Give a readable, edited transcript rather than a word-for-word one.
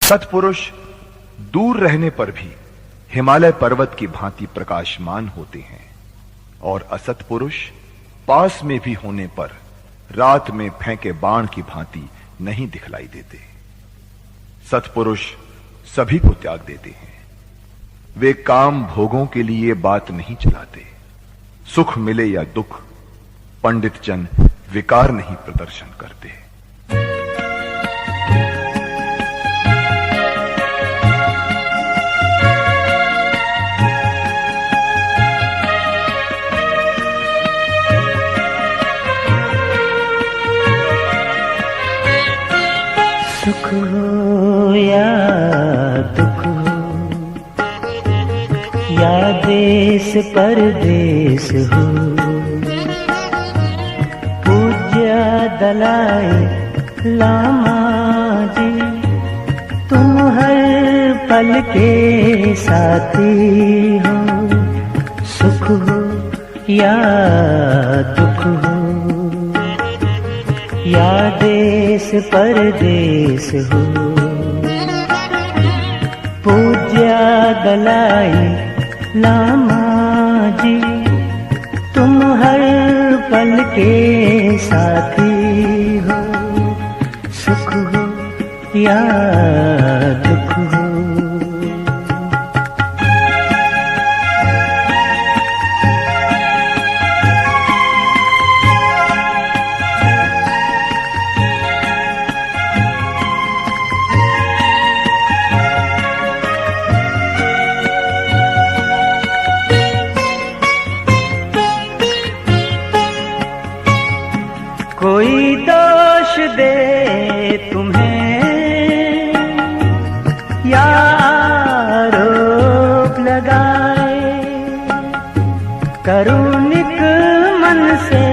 सत्पुरुष दूर रहने पर भी हिमालय पर्वत की भांति प्रकाशमान होते हैं और असत्पुरुष पास में भी होने पर रात में फेंके बाण की भांति नहीं दिखलाई देते। सत्पुरुष सभी को त्याग देते हैं। वे काम भोगों के लिए बात नहीं चलाते। सुख मिले या दुख, पंडित जन विकार नहीं प्रदर्शन करते। सुख हो या दुख हो, या देश परदेश हो, पूज्य दलाई लामा जी तुम हर पल के साथी हो। सुख हो या दुख हो, या देश परदेश हो, पूज्य दलाई लामा जी तुम हर पल के साथी हो। सुख हो या दुख हो। कोई दोष दे तुम्हें या आरोप लगाए, करुणिक मन से